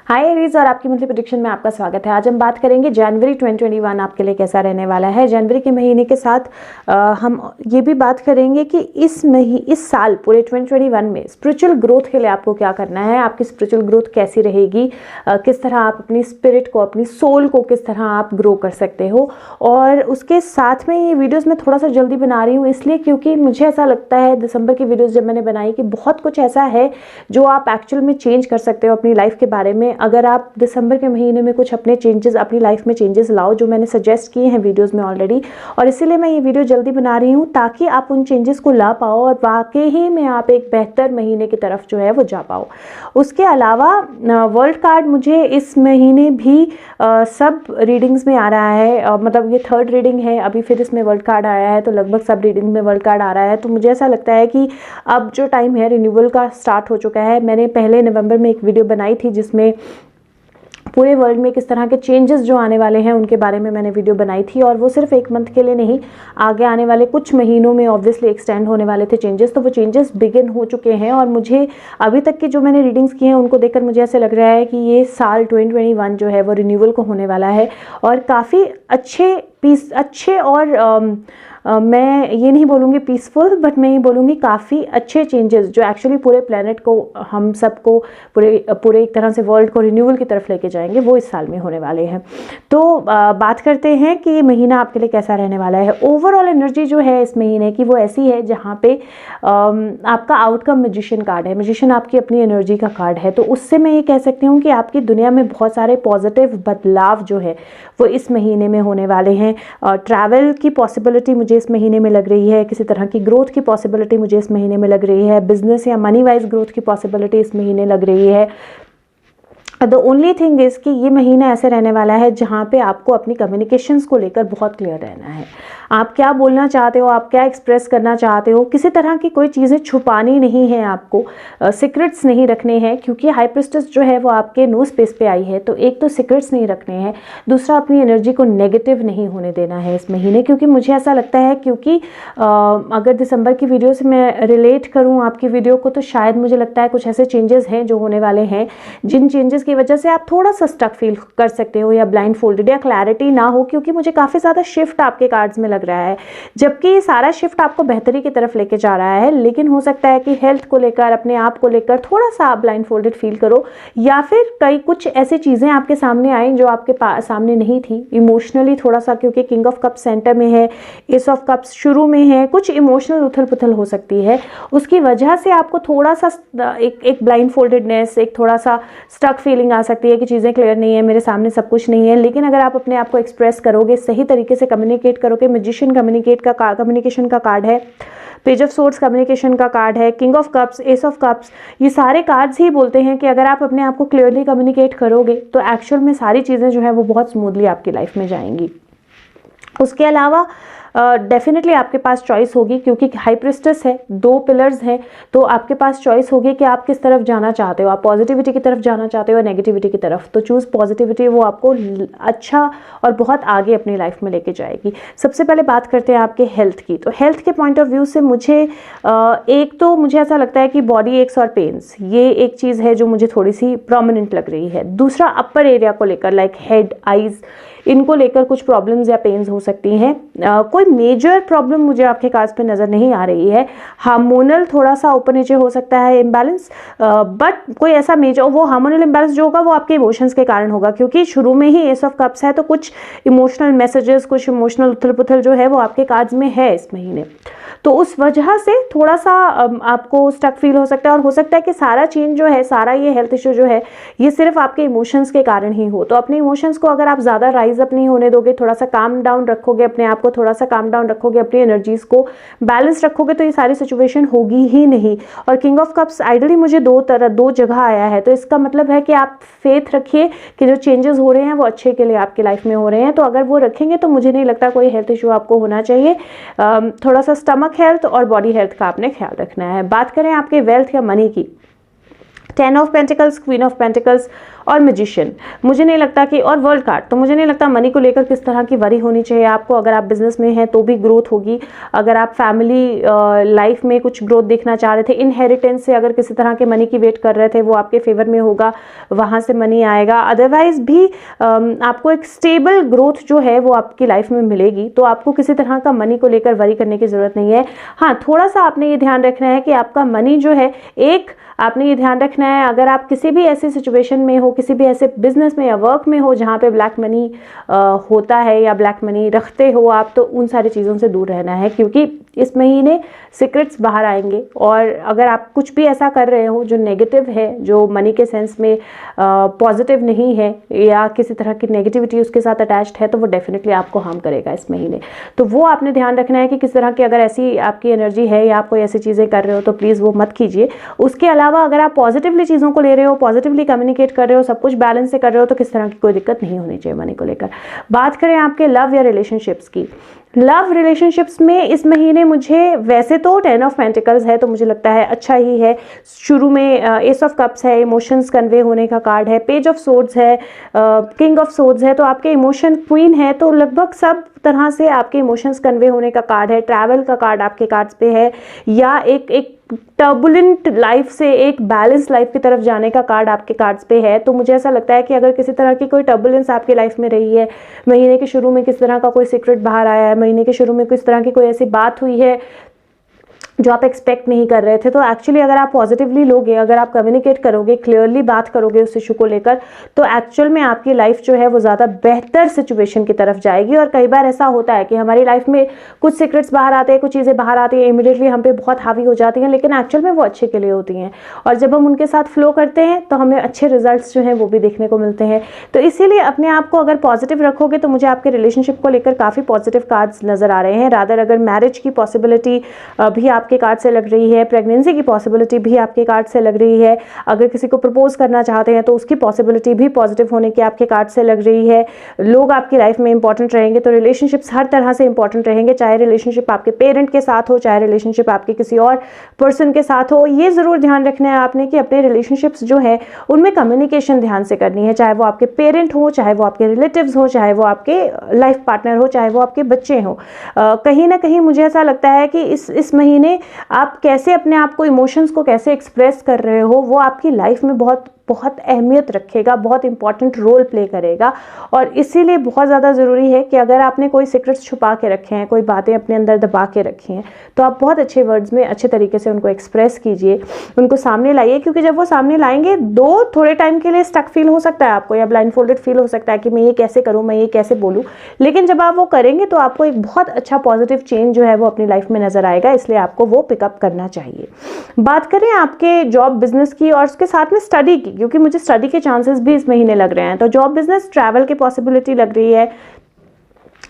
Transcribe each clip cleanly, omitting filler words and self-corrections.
हाय Aries और आपकी monthly prediction में आपका स्वागत है। आज हम बात करेंगे जनवरी 2021 आपके लिए कैसा रहने वाला है। जनवरी के महीने के साथ हम ये भी बात करेंगे कि इस साल पूरे 2021 में स्पिरिचुअल ग्रोथ के लिए आपको क्या करना है, आपकी स्पिरिचुअल ग्रोथ कैसी रहेगी, किस तरह आप अपनी स्पिरिट को, अपनी सोल को किस तरह आप ग्रो कर सकते हो। और उसके साथ में ये वीडियोज़ मैं थोड़ा सा जल्दी बना रही हूँ इसलिए क्योंकि मुझे ऐसा लगता है दिसंबर की वीडियोज़ जब मैंने बनाई कि बहुत कुछ ऐसा है जो आप एक्चुअल में चेंज कर सकते हो अपनी लाइफ के बारे में। अगर आप दिसंबर के महीने में कुछ अपने चेंजेस, अपनी लाइफ में चेंजेस लाओ जो मैंने सजेस्ट किए हैं वीडियोस में ऑलरेडी, और इसीलिए मैं ये वीडियो जल्दी बना रही हूँ ताकि आप उन चेंजेस को ला पाओ और वाकई ही में आप एक बेहतर महीने की तरफ जो है वो जा पाओ। उसके अलावा वर्ल्ड कार्ड मुझे इस महीने भी सब रीडिंग्स में आ रहा है, मतलब ये थर्ड रीडिंग है अभी, फिर इसमें वर्ल्ड कार्ड आया है तो लगभग सब रीडिंग में वर्ल्ड कार्ड आ रहा है। तो मुझे ऐसा लगता है कि अब जो टाइम है रिन्यूअल का स्टार्ट हो चुका है। मैंने पहले नवंबर में एक वीडियो बनाई थी जिसमें पूरे वर्ल्ड में किस तरह के चेंजेस जो आने वाले हैं उनके बारे में मैंने वीडियो बनाई थी, और वो सिर्फ एक मंथ के लिए नहीं, आगे आने वाले कुछ महीनों में ऑब्वियसली एक्सटेंड होने वाले थे चेंजेस। तो वो चेंजेस बिगिन हो चुके हैं और मुझे अभी तक की जो मैंने रीडिंग्स की हैं उनको देखकर मुझे ऐसे लग रहा है कि ये साल 2021 जो है वो रिन्यूअल को होने वाला है और काफ़ी अच्छे और मैं ये नहीं बोलूँगी पीसफुल, बट मैं ये बोलूँगी काफ़ी अच्छे चेंजेस जो एक्चुअली पूरे प्लेनेट को, हम सबको, पूरे एक तरह से वर्ल्ड को रिन्यूअल की तरफ लेके जाएंगे, वो इस साल में होने वाले हैं। तो बात करते हैं कि ये महीना आपके लिए कैसा रहने वाला है। ओवरऑल एनर्जी जो है इस महीने की वो ऐसी है जहाँ पे आपका आउटकम मैजिशियन कार्ड है। मैजिशियन आपकी अपनी एनर्जी का कार्ड है, तो उससे मैं ये कह सकती हूँ कि आपकी दुनिया में बहुत सारे पॉजिटिव बदलाव जो है वो इस महीने में होने वाले हैं। ट्रैवल की पॉसिबिलिटी मुझे इस महीने में लग रही है, किसी तरह की ग्रोथ की पॉसिबिलिटी मुझे इस महीने में लग रही है, बिजनेस या मनी वाइज ग्रोथ की पॉसिबिलिटी इस महीने लग रही है। द ओनली थिंग इज़ कि ये महीना ऐसे रहने वाला है जहाँ पे आपको अपनी कम्युनिकेशंस को लेकर बहुत क्लियर रहना है। आप क्या बोलना चाहते हो, आप क्या एक्सप्रेस करना चाहते हो, किसी तरह की कोई चीज़ें छुपानी नहीं है आपको, सीक्रेट्स नहीं रखने हैं, क्योंकि हाई प्रिस्टेस जो है वो आपके नो स्पेस पे आई है। तो एक तो सीक्रेट्स नहीं रखने हैं, दूसरा अपनी एनर्जी को नेगेटिव नहीं होने देना है इस महीने। क्योंकि मुझे ऐसा लगता है, क्योंकि अगर दिसंबर की वीडियो से मैं रिलेट करूँ आपकी वीडियो को, तो शायद मुझे लगता है कुछ ऐसे चेंजेस हैं जो होने वाले हैं जिन चेंजेस की वजह से आप थोड़ा सा स्टक फील कर सकते हो या ब्लाइंड फोल्डेड या क्लैरिटी ना हो, क्योंकि मुझे काफ़ी ज़्यादा शिफ्ट आपके कार्ड्स में लग रहा है, जबकि ये सारा शिफ्ट आपको बेहतरी की तरफ लेके जा रहा है। लेकिन हो सकता है कि हेल्थ को लेकर, अपने आप को लेकर थोड़ा सा आप ब्लाइंड फोल्डेड फील करो, या फिर कई कुछ ऐसी चीज़ें आपके सामने आई जो आपके सामने नहीं थी इमोशनली थोड़ा सा, क्योंकि किंग ऑफ कप्स सेंटर में है, एस ऑफ कप्स शुरू में है, कुछ इमोशनल उथल पुथल हो सकती है। उसकी वजह से आपको थोड़ा सा एक ब्लाइंड फोल्डेडनेस, एक थोड़ा सा स्टक फीलिंग आ सकती है कि चीज़ें क्लियर नहीं है, मेरे सामने सब कुछ नहीं है। लेकिन अगर आप अपने आप को एक्सप्रेस करोगे, सही तरीके से कम्युनिकेट करोगे, मैजिशियन कम्युनिकेशन का कार्ड है, पेज ऑफ सोर्ड्स कम्युनिकेशन का कार्ड है, king of cups, S of cups, ये सारे कार्ड्स ही बोलते हैं कि अगर आप अपने आप को क्लियरली कम्युनिकेट करोगे तो एक्चुअल में सारी चीज़ें जो है वो बहुत स्मूथली आपकी लाइफ में जाएंगी। उसके अलावा डेफिनेटली आपके पास चॉइस होगी, क्योंकि हाई प्रिस्टेस है, 2 पिलर्स हैं, तो आपके पास चॉइस होगी कि आप किस तरफ जाना चाहते हो। आप पॉजिटिविटी की तरफ जाना चाहते हो या नेगेटिविटी की तरफ, तो चूज़ पॉजिटिविटी, वो आपको अच्छा और बहुत आगे अपनी लाइफ में लेके जाएगी। सबसे पहले बात करते हैं आपके हेल्थ की। तो हेल्थ के पॉइंट ऑफ व्यू से मुझे एक तो मुझे ऐसा लगता है कि बॉडी एक्स और पेन्स, ये एक चीज़ है जो मुझे थोड़ी सी प्रोमिनेंट लग रही है। दूसरा अपर एरिया को लेकर, लाइक हेड, आईज, इनको लेकर कुछ प्रॉब्लम्स या पेन्स हो सकती हैं। कोई मेजर प्रॉब्लम मुझे आपके कार्ड्स पे नज़र नहीं आ रही है। हार्मोनल थोड़ा सा ऊपर नीचे हो सकता है इम्बैलेंस, बट कोई ऐसा मेजर, वो हार्मोनल इम्बैलेंस जो होगा वो आपके इमोशंस के कारण होगा, क्योंकि शुरू में ही एस ऑफ कप्स है, तो कुछ इमोशनल मैसेजेस, कुछ इमोशनल उथल पुथल जो है वो आपके कार्ड्स में है इस महीने। तो उस वजह से थोड़ा सा आपको स्टक फील हो सकता है, और हो सकता है कि सारा चेंज जो है, सारा ये हेल्थ इश्यू जो है, ये सिर्फ आपके इमोशंस के कारण ही हो। तो अपने इमोशंस को अगर आप ज़्यादा राइज अप नहीं होने दोगे, थोड़ा सा काम डाउन रखोगे, अपने आप को थोड़ा सा काम डाउन रखोगे, अपनी एनर्जीज को बैलेंस रखोगे, तो ये सारी सिचुएशन होगी ही नहीं। और किंग ऑफ कप्स आइडली मुझे दो जगह आया है, तो इसका मतलब है कि आप फेथ रखिए कि जो चेंजेस हो रहे हैं वो अच्छे के लिए आपकी लाइफ में हो रहे हैं। तो अगर वो रखेंगे तो मुझे नहीं लगता कोई हेल्थ इशू आपको होना चाहिए। थोड़ा सा स्टमक हेल्थ और बॉडी हेल्थ का आपने ख्याल रखना है। बात करें आपके वेल्थ या मनी की, 10 of pentacles, queen of pentacles और मैजिशियन। मुझे नहीं लगता कि, और वर्ल्ड कार्ड, तो मुझे नहीं लगता मनी को लेकर किस तरह की वरी होनी चाहिए आपको। अगर आप बिजनेस में हैं तो भी ग्रोथ होगी, अगर आप फैमिली लाइफ में कुछ ग्रोथ देखना चाह रहे थे, इनहेरिटेंस से अगर किसी तरह के मनी की वेट कर रहे थे, वो आपके फेवर में होगा, वहाँ से मनी आएगा। अदरवाइज भी आपको एक स्टेबल ग्रोथ जो है वो आपकी लाइफ में मिलेगी, तो आपको किसी तरह का मनी को लेकर वरी करने की जरूरत नहीं है। हाँ, थोड़ा सा आपने ये ध्यान रखना है कि आपका मनी जो है, एक आपने ये ध्यान रखना है अगर आप किसी भी ऐसी सिचुएशन में हो, किसी भी ऐसे बिजनेस में या वर्क में हो जहाँ पे ब्लैक मनी होता है या ब्लैक मनी रखते हो आप, तो उन सारी चीज़ों से दूर रहना है, क्योंकि इस महीने सीक्रेट्स बाहर आएंगे। और अगर आप कुछ भी ऐसा कर रहे हो जो नेगेटिव है, जो मनी के सेंस में पॉजिटिव नहीं है या किसी तरह की नेगेटिविटी उसके साथ अटैच्ड है, तो वो डेफिनेटली आपको हार्म करेगा इस महीने। तो वो आपने ध्यान रखना है कि किस तरह की अगर ऐसी आपकी एनर्जी है या आप कोई ऐसी चीज़ें कर रहे हो तो प्लीज़ वो मत कीजिए। उसके अलावा अगर आप पॉजिटिवली चीज़ों को ले रहे हो, पॉजिटिवली कम्युनिकेट कर रहे हो, सब कुछ बैलेंस से कर रहे हो, तो किस तरह की कोई दिक्कत नहीं होनी चाहिए मनी को लेकर। बात करें आपके लव या रिलेशनशिप्स की, लव रिलेशनशिप्स में इस महीने मुझे वैसे तो 10 ऑफ पेंटिकल्स है, तो मुझे लगता है अच्छा ही है। शुरू में एस ऑफ कप्स है, इमोशंस कन्वे होने का कार्ड है, पेज ऑफ सोर्ड्स है, किंग ऑफ सोर्ड्स है, तो आपके इमोशन क्वीन है, तो लगभग सब तरह से आपके इमोशंस कन्वे होने का कार्ड है। ट्रैवल का कार्ड आपके कार्ड्स पे है, या एक टर्बुलेंट लाइफ से एक बैलेंस लाइफ की तरफ जाने का कार्ड आपके कार्ड्स पे है। तो मुझे ऐसा लगता है कि अगर किसी तरह की कोई टर्बुलेंस आपकी लाइफ में रही है, महीने के शुरू में किस तरह का कोई सीक्रेट बाहर आया है, महीने के शुरू में किस तरह की कोई ऐसी बात हुई है जो आप एक्सपेक्ट नहीं कर रहे थे, तो एक्चुअली अगर आप पॉजिटिवली लोगे, अगर आप कम्युनिकेट करोगे, क्लियरली बात करोगे उस इशू को लेकर, तो एक्चुअल में आपकी लाइफ जो है वो ज़्यादा बेहतर सिचुएशन की तरफ जाएगी। और कई बार ऐसा होता है कि हमारी लाइफ में कुछ सीक्रेट्स बाहर आते हैं, कुछ चीज़ें बाहर आती हैं, इमीडिएटली हम पे बहुत हावी हो जाती हैं, लेकिन एक्चुअल में वो अच्छे के लिए होती हैं, और जब हम उनके साथ फ्लो करते हैं तो हमें अच्छे रिजल्ट्स जो हैं वो भी देखने को मिलते हैं। तो इसीलिए अपने आप को अगर पॉजिटिव रखोगे, तो मुझे आपके रिलेशनशिप को लेकर काफ़ी पॉजिटिव कार्ड्स नजर आ रहे हैं। रादर अगर मैरिज की पॉसिबिलिटी भी आपके कार्ड से लग रही है, प्रेगनेंसी की पॉसिबिलिटी भी आपके कार्ड से लग रही है, अगर किसी को प्रपोज करना चाहते हैं तो उसकी पॉसिबिलिटी भी पॉजिटिव होने की आपके कार्ड से लग रही है। लोग आपकी लाइफ में इंपॉर्टेंट रहेंगे, तो रिलेशनशिप्स हर तरह से इंपॉर्टेंट रहेंगे, चाहे रिलेशनशिप आपके पेरेंट के साथ हो, चाहे रिलेशनशिप आपके किसी और पर्सन के साथ हो। ये जरूर ध्यान रखना है आपने कि अपने रिलेशनशिप्स जो है उनमें कम्युनिकेशन ध्यान से करनी है, चाहे वो आपके पेरेंट हो, चाहे वो आपके रिलेटिव्स हो, चाहे वो आपके लाइफ पार्टनर हो, चाहे वो आपके बच्चे हो। कहीं ना कहीं मुझे ऐसा लगता है कि इस महीने आप कैसे अपने आप को, इमोशंस को कैसे एक्सप्रेस कर रहे हो, वो आपकी लाइफ में बहुत बहुत अहमियत रखेगा, बहुत इंपॉर्टेंट रोल प्ले करेगा। और इसीलिए बहुत ज़्यादा ज़रूरी है कि अगर आपने कोई सीक्रेट्स छुपा के रखे हैं, कोई बातें अपने अंदर दबा के रखी हैं, तो आप बहुत अच्छे वर्ड्स में अच्छे तरीके से उनको एक्सप्रेस कीजिए, उनको सामने लाइए, क्योंकि जब वो सामने लाएंगे, थोड़े टाइम के लिए स्टक फील हो सकता है आपको, या ब्लाइंड फोल्डेड फील हो सकता है कि मैं ये कैसे करूँ, मैं ये कैसे बोलूँ, लेकिन जब आप वो करेंगे तो आपको एक बहुत अच्छा पॉजिटिव चेंज जो है वो अपनी लाइफ में नजर आएगा, इसलिए आपको वो पिकअप करना चाहिए। बात करें आपके जॉब बिजनेस की और उसके साथ में स्टडी की, क्योंकि मुझे स्टडी के चांसेस भी इस महीने लग रहे हैं, तो जॉब बिजनेस ट्रैवल की पॉसिबिलिटी लग रही है,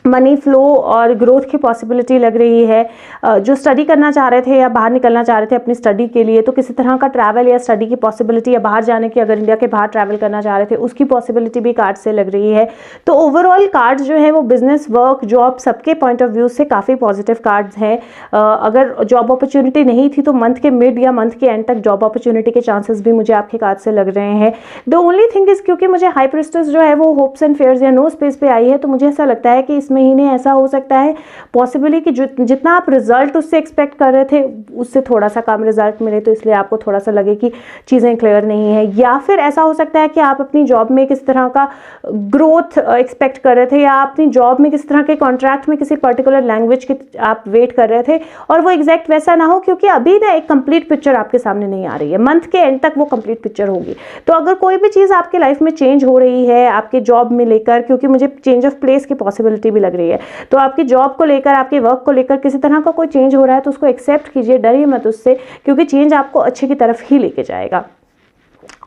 मनी फ्लो और ग्रोथ की पॉसिबिलिटी लग रही है। जो स्टडी करना चाह रहे थे या बाहर निकलना चाह रहे थे अपनी स्टडी के लिए, तो किसी तरह का ट्रैवल या स्टडी की पॉसिबिलिटी, या बाहर जाने की, अगर इंडिया के बाहर ट्रैवल करना चाह रहे थे, उसकी पॉसिबिलिटी भी कार्ड से लग रही है। तो ओवरऑल कार्ड्स जो है वो बिजनेस, वर्क, जॉब, सबके पॉइंट ऑफ व्यू से काफ़ी पॉजिटिव कार्ड्स हैं। अगर जॉब अपॉर्चुनिटी नहीं थी तो मंथ के मिड या मंथ के एंड तक जॉब अपॉर्चुनिटी के चांसेस भी मुझे आपके कार्ड से लग रहे हैं। द ओनली थिंग इज, क्योंकि मुझे हाई प्रिस्टेस जो है वो होप्स एंड फेयर्स या नो स्पेस पे आई है, तो मुझे ऐसा लगता है कि इस महीने ऐसा हो सकता है पॉसिबली कि जितना आप रिजल्ट उससे एक्सपेक्ट कर रहे थे उससे थोड़ा सा कम रिजल्ट मिले, तो इसलिए आपको थोड़ा सा लगे कि चीज़ें क्लियर नहीं है। या फिर ऐसा हो सकता है कि आप अपनी जॉब में किस तरह का ग्रोथ एक्सपेक्ट कर रहे थे, या अपनी जॉब में किस तरह के कॉन्ट्रैक्ट में किसी पर्टिकुलर लैंग्वेज की आप वेट कर रहे थे, और वो एग्जैक्ट वैसा ना हो, क्योंकि अभी ना एक कंप्लीट पिक्चर आपके सामने नहीं आ रही है। मंथ के एंड तक वो कंप्लीट पिक्चर होगी। तो अगर कोई भी चीज़ आपके लाइफ में चेंज हो रही है आपके जॉब में लेकर, क्योंकि मुझे चेंज ऑफ प्लेस की पॉसिबिलिटी भी लग रही है, तो आपकी जॉब को लेकर, आपके वर्क को लेकर किसी तरह का कोई चेंज हो रहा है, तो उसको एक्सेप्ट कीजिए, डरिए मत उससे, क्योंकि चेंज आपको अच्छे की तरफ ही लेके जाएगा।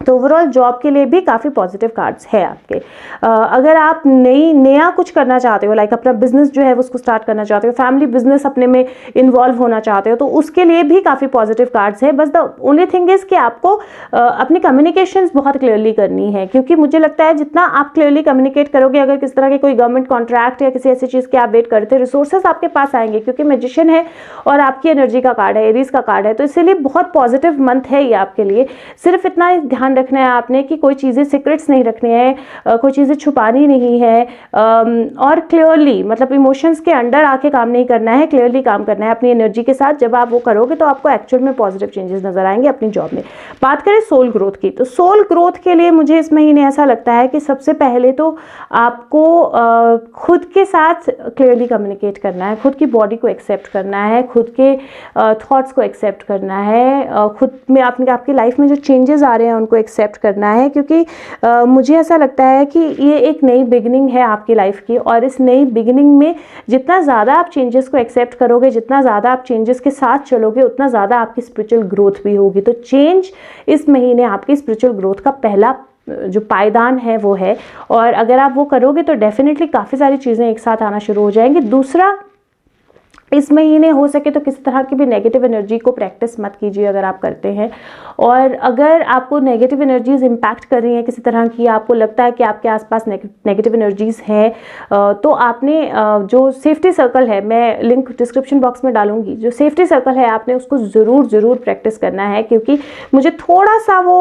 तो ओवरऑल जॉब के लिए भी काफ़ी पॉजिटिव कार्ड्स है आपके। अगर आप नया कुछ करना चाहते हो, लाइक अपना बिजनेस जो है वो उसको स्टार्ट करना चाहते हो, फैमिली बिजनेस अपने में इन्वॉल्व होना चाहते हो, तो उसके लिए भी काफ़ी पॉजिटिव कार्ड्स है। बस द ओनली थिंग इज कि आपको अपनी कम्युनिकेशंस बहुत क्लियरली करनी है, क्योंकि मुझे लगता है जितना आप क्लियरली कम्युनिकेट करोगे, अगर किस तरह के कोई गवर्नमेंट कॉन्ट्रैक्ट या किसी ऐसी चीज़ की आप वेट करते हैं, रिसोर्सेज आपके पास आएंगे, क्योंकि मैजिशियन है और आपकी एनर्जी का कार्ड है, एरीज का कार्ड है, तो इसीलिए बहुत पॉजिटिव मंथ है ये आपके लिए। सिर्फ इतना ध्यान रखना है आपने कि कोई चीज़ें सीक्रेट्स नहीं रखनी है, कोई चीज़ें छुपानी नहीं है, और क्लियरली मतलब इमोशंस के अंडर आके काम नहीं करना है, क्लियरली काम करना है अपनी एनर्जी के साथ। जब आप वो करोगे तो आपको एक्चुअल में पॉजिटिव चेंजेस नजर आएंगे अपनी जॉब में। बात करें सोल ग्रोथ की, तो सोल ग्रोथ के लिए मुझे इस महीने ऐसा लगता है कि सबसे पहले तो आपको खुद के साथ क्लियरली कम्युनिकेट करना है, खुद की बॉडी को एक्सेप्ट करना है, खुद के थॉट्स को एक्सेप्ट करना है, खुद में आपकी लाइफ में जो चेंजेस आ रहे हैं उनको एक्सेप्ट करना है, क्योंकि मुझे ऐसा लगता है कि ये एक नई बिगिनिंग है आपकी लाइफ की, और इस नई बिगिनिंग में जितना ज़्यादा आप चेंजेस को एक्सेप्ट करोगे, जितना ज़्यादा आप चेंजेस के साथ चलोगे, उतना ज़्यादा आपकी स्पिरिचुअल ग्रोथ भी होगी। तो चेंज इस महीने आपकी स्पिरिचुअल ग्रोथ का पहला जो पायदान है वो है, और अगर आप वो करोगे तो डेफिनेटली काफ़ी सारी चीज़ें एक साथ आना शुरू हो जाएंगी। दूसरा, इस महीने हो सके तो किसी तरह की भी नेगेटिव एनर्जी को प्रैक्टिस मत कीजिए अगर आप करते हैं, और अगर आपको नेगेटिव एनर्जीज इम्पैक्ट कर रही हैं किसी तरह की, आपको लगता है कि आपके आसपास नेगेटिव एनर्जीज हैं, तो आपने जो सेफ्टी सर्कल है, मैं लिंक डिस्क्रिप्शन बॉक्स में डालूंगी, जो सेफ्टी सर्कल है आपने उसको ज़रूर प्रैक्टिस करना है, क्योंकि मुझे थोड़ा सा वो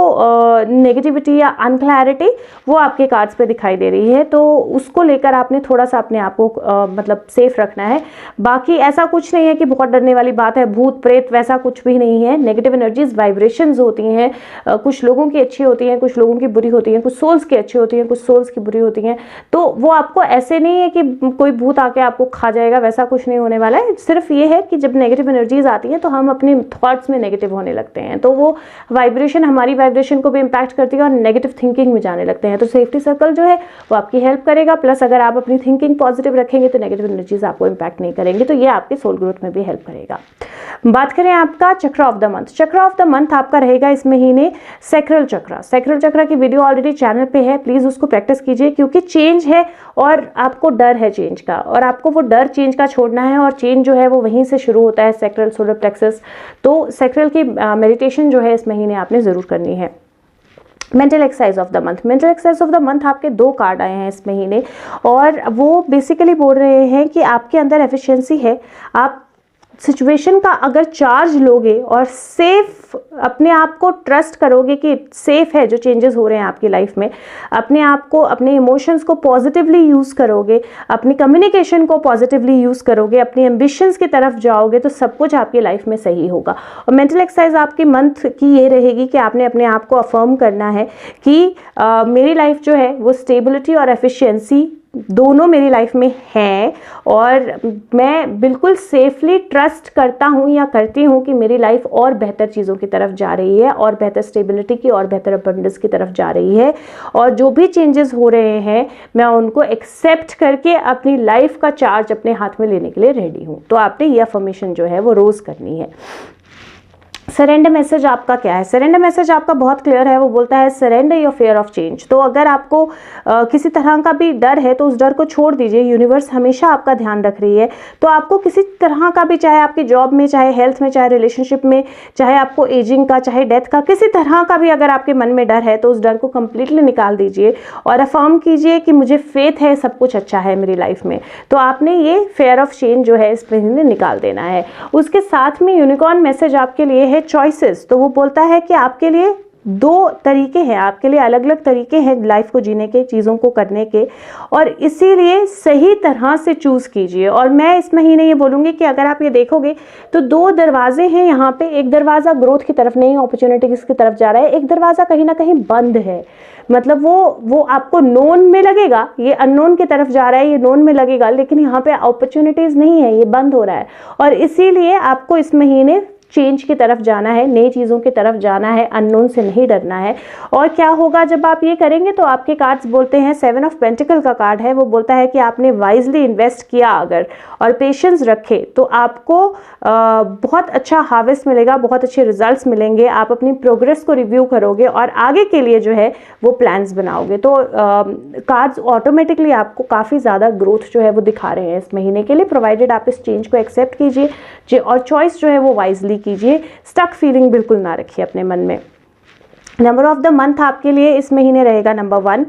नेगेटिविटी या अनक्लैरिटी वो आपके कार्ड्स पे दिखाई दे रही है, तो उसको लेकर आपने थोड़ा सा अपने आप को मतलब सेफ रखना है। बाकी ऐसा कुछ नहीं है कि बहुत डरने वाली बात है, भूत प्रेत वैसा कुछ भी नहीं है। नेगेटिव एनर्जीज वाइब्रेशंस होती हैं, कुछ लोगों की अच्छी होती हैं, कुछ लोगों की बुरी होती हैं, कुछ सोल्स की अच्छी होती हैं, कुछ सोल्स की बुरी होती हैं। तो वो आपको ऐसे नहीं है कि कोई भूत आके आपको खा जाएगा, वैसा कुछ नहीं होने वाला है। सिर्फ ये है कि जब नेगेटिव एनर्जीज आती हैं तो हम अपने थॉट्स में नेगेटिव होने लगते हैं, तो वो वाइब्रेशन हमारी वाइब्रेशन को भी इम्पैक्ट करती है और नेगेटिव थिंकिंग में जाने लगते हैं। तो सेफ्टी सर्कल जो है वो आपकी हेल्प करेगा, प्लस अगर आप अपनी थिंकिंग पॉजिटिव रखेंगे तो नेगेटिव एनर्जीज आपको इम्पैक्ट नहीं करेंगे, तो ये आपके सोल ग्रोथ में भी हेल्प करेगा। बात करें आपका चक्र ऑफ द मंथ, चक्र ऑफ द मंथ आपका रहेगा इस महीने सैक्रल चक्र। सैक्रल चक्र की वीडियो ऑलरेडी चैनल पे है, प्लीज उसको प्रैक्टिस कीजिए, क्योंकि चेंज है और आपको डर है चेंज का, और आपको वो डर चेंज का छोड़ना है, और चेंज जो है वो वहीं से शुरू होता है, सैक्रल सोलर प्लेक्सस। तो सैक्रल की मेडिटेशन जो है इस महीने आपने जरूर करनी है। Mental exercise of the month, mental exercise of the month आपके 2 कार्ड आए हैं इस महीने, और वो बेसिकली बोल रहे हैं कि आपके अंदर एफिशिएंसी है, आप सिचुएशन का अगर चार्ज लोगे और सेफ अपने आप को ट्रस्ट करोगे कि सेफ है जो चेंजेस हो रहे हैं आपकी लाइफ में, अपने आप को, अपने इमोशंस को पॉजिटिवली यूज़ करोगे, अपनी कम्युनिकेशन को पॉजिटिवली यूज़ करोगे, अपनी एम्बिशंस की तरफ जाओगे, तो सब कुछ आपकी लाइफ में सही होगा। और मेंटल एक्सरसाइज आपकी मंथ की ये रहेगी कि आपने अपने आप को अफर्म करना है कि मेरी लाइफ जो है वो स्टेबिलिटी और एफिशिएंसी दोनों मेरी लाइफ में है, और मैं बिल्कुल सेफली ट्रस्ट करता हूँ या करती हूँ कि मेरी लाइफ और बेहतर चीज़ों की तरफ जा रही है, और बेहतर स्टेबिलिटी की और बेहतर अबंडेंस की तरफ जा रही है, और जो भी चेंजेस हो रहे हैं मैं उनको एक्सेप्ट करके अपनी लाइफ का चार्ज अपने हाथ में लेने के लिए रेडी हूँ। तो आपने ये अफर्मेशन जो है वो रोज़ करनी है। सरेंडर मैसेज आपका क्या है? सरेंडर मैसेज आपका बहुत क्लियर है, वो बोलता है surrender your fear of change. तो अगर आपको किसी तरह का भी डर है तो उस डर को छोड़ दीजिए, यूनिवर्स हमेशा आपका ध्यान रख रही है। तो आपको किसी तरह का भी, चाहे आपकी जॉब में, चाहे हेल्थ में, चाहे रिलेशनशिप में, चाहे आपको एजिंग का, चाहे डेथ का, किसी तरह का भी अगर आपके मन में डर है तो उस डर को कंप्लीटली निकाल दीजिए और अफर्म कीजिए कि मुझे फेथ है, सब कुछ अच्छा है मेरी लाइफ में। तो आपने ये फेयर ऑफ चेंज जो है इस महीने निकाल देना है। उसके साथ में यूनिकॉर्न मैसेज आपके लिए है चॉइसेस। तो वो बोलता है कि आपके लिए 2 तरीके हैं, आपके लिए अलग अलग तरीके हैं लाइफ को जीने के, चीज़ों को करने के, और इसीलिए सही तरह से चूज़ कीजिए। और मैं इस महीने ये बोलूँगी कि अगर आप ये देखोगे तो 2 दरवाजे हैं यहाँ पे। एक दरवाज़ा ग्रोथ की तरफ, नई अपॉर्चुनिटीज़ की तरफ जा रहा है, एक दरवाज़ा कहीं ना कहीं बंद है। मतलब वो आपको नोन में लगेगा, ये अननोन की तरफ जा रहा है, ये नोन में लगेगा, लेकिन यहाँ पे अपॉर्चुनिटीज़ नहीं है, ये बंद हो रहा है। और इसीलिए आपको इस महीने चेंज की तरफ जाना है, नई चीज़ों की तरफ जाना है, अननोन से नहीं डरना है। और क्या होगा जब आप ये करेंगे, तो आपके कार्ड्स बोलते हैं, 7 ऑफ पेंटिकल का कार्ड है, वो बोलता है कि आपने वाइजली इन्वेस्ट किया अगर और पेशेंस रखे तो आपको बहुत अच्छा हार्वेस्ट मिलेगा, बहुत अच्छे रिजल्ट्स मिलेंगे। आप अपनी प्रोग्रेस को रिव्यू करोगे और आगे के लिए जो है वो प्लान्स बनाओगे। तो कार्ड्स ऑटोमेटिकली आपको काफ़ी ज़्यादा ग्रोथ जो है वो दिखा रहे हैं इस महीने के लिए, प्रोवाइडेड आप इस चेंज को एक्सेप्ट कीजिए और चॉइस जो है वो वाइजली कीजिए। स्टक फीलिंग बिल्कुल ना रखिए अपने मन में। नंबर ऑफ द मंथ आपके लिए इस महीने रहेगा नंबर 1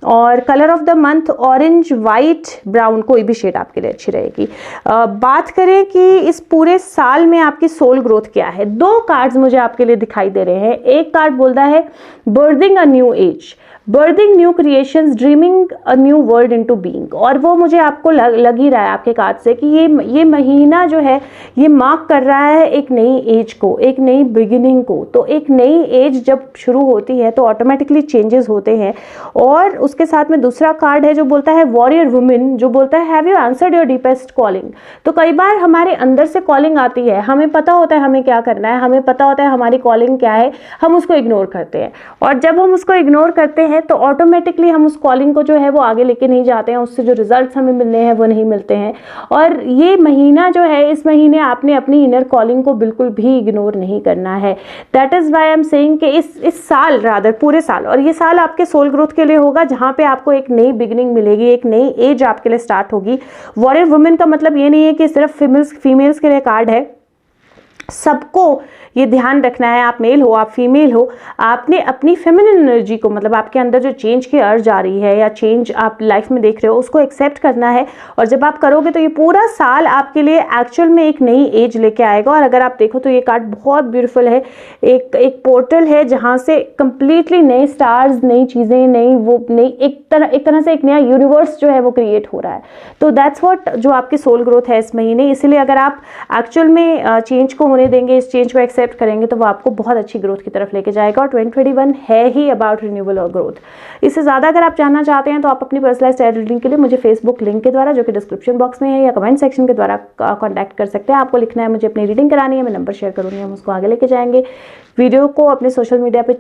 और colour of the month orange, white, brown, कोई भी शेड आपके लिए अच्छी रहेगी। बात करें कि इस पूरे साल में आपकी सोल ग्रोथ क्या है, 2 कार्ड्स मुझे आपके लिए दिखाई दे रहे हैं। एक कार्ड बोलता है berthing a new age, berthing new creations, dreaming a new world into being. और वो मुझे आपको लग ही रहा है आपके कार्ड से कि ये महीना जो है ये मार्क कर रहा है एक नई एज को, एक नई बिगिनिंग को। तो एक नई एज जब शुरू होती है तो ऑटोमेटिकली चेंजेस होते हैं। और उसके साथ में दूसरा कार्ड है जो बोलता है वॉरियर वुमेन, जो बोलता है have you answered your deepest calling. तो कई बार हमारे अंदर से कॉलिंग आती है, हमें पता होता है हमें क्या करना है, हमें पता होता है हमारी कॉलिंग क्या है, हम उसको इग्नोर करते हैं। और जब हम उसको इग्नोर करते हैं तो ऑटोमेटिकली हम उस कॉलिंग को जो है वो आगे लेके नहीं जाते हैं, उससे जो रिजल्ट्स हमें मिलने हैं वो नहीं मिलते हैं। और ये महीना जो है, इस महीने आपने अपनी इनर कॉलिंग को बिल्कुल भी इग्नोर नहीं करना है। That is why I am saying कि इस साल रादर पूरे साल, और ये साल आपके सोल ग्रोथ के लिए होगा जहां पे आपको एक नई बिगिनिंग मिलेगी, एक नई एज आपके लिए स्टार्ट होगी। वॉरियर वुमेन का मतलब ये नहीं है कि सिर्फ फीमेल्स के लिए कार्ड है, सबको ये ध्यान रखना है, आप मेल हो आप फीमेल हो, आपने अपनी फेमिनिन एनर्जी को, मतलब आपके अंदर जो चेंज की अर्ज आ रही है या चेंज आप लाइफ में देख रहे हो, उसको एक्सेप्ट करना है। और जब आप करोगे तो ये पूरा साल आपके लिए एक्चुअल में एक नई एज लेके आएगा। और अगर आप देखो तो ये कार्ड बहुत ब्यूटीफुल है, एक पोर्टल है जहां से कंप्लीटली नए स्टार्स, नई चीजें, एक तरह से एक नया यूनिवर्स जो है वो क्रिएट हो रहा है। तो दैट्स व्हाट जो आपकी सोल ग्रोथ है इस महीने। इसलिए अगर आप एक्चुअल में चेंज को होने देंगे, इस चेंज को एक्सेप्ट करेंगे, तो वो आपको बहुत अच्छी ग्रोथ की तरफ लेके जाएगा। और 2021 है ही अबाउट रिन्यूअल और ग्रोथ। इससे ज्यादा अगर आप जानना चाहते हैं तो आप अपनी पर्सनलाइज्ड टैरो रीडिंग के लिए मुझे फेसबुक लिंक के द्वारा, जो कि डिस्क्रिप्शन बॉक्स में है, या कमेंट सेक्शन के द्वारा कॉन्टैक्ट कर सकते हैं। आपको लिखना है मुझे अपनी रीडिंग करानी है, मैं नंबर शेयर करूंगी, हम उसको आगे लेके जाएंगे। वीडियो को अपने सोशल मीडिया पे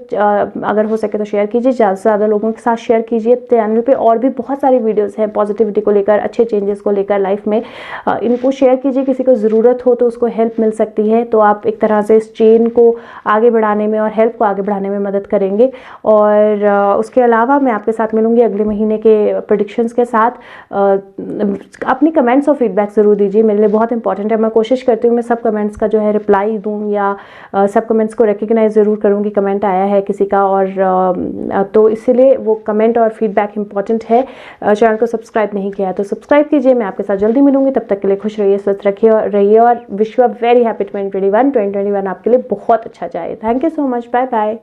अगर हो सके तो शेयर कीजिए, ज़्यादा से ज़्यादा लोगों के साथ शेयर कीजिए। चैनल पे और भी बहुत सारी वीडियोस हैं पॉजिटिविटी को लेकर, अच्छे चेंजेस को लेकर लाइफ में, इनको शेयर कीजिए। किसी को ज़रूरत हो तो उसको हेल्प मिल सकती है, तो आप एक तरह से इस चेन को आगे बढ़ाने में और हेल्प को आगे बढ़ाने में मदद करेंगे। और उसके अलावा मैं आपके साथ मिलूंगी अगले महीने के प्रेडिक्शंस के साथ। अपनी कमेंट्स और फीडबैक ज़रूर दीजिए, मेरे लिए बहुत इंपॉर्टेंट है। मैं कोशिश करती हूँ मैं सब कमेंट्स का जो है रिप्लाई दूँ, या सब कमेंट्स को रिकग्नाइज ज़रूर करूँगी कमेंट आया है किसी का, और तो इसीलिए वो कमेंट और फीडबैक इंपॉर्टेंट है। चैनल को सब्सक्राइब नहीं किया है तो सब्सक्राइब कीजिए। मैं आपके साथ जल्दी मिलूंगी, तब तक के लिए खुश रहिए, स्वस्थ रहिए और wish you a very happy 2021 आपके लिए बहुत अच्छा जाए। Thank you so much, bye bye.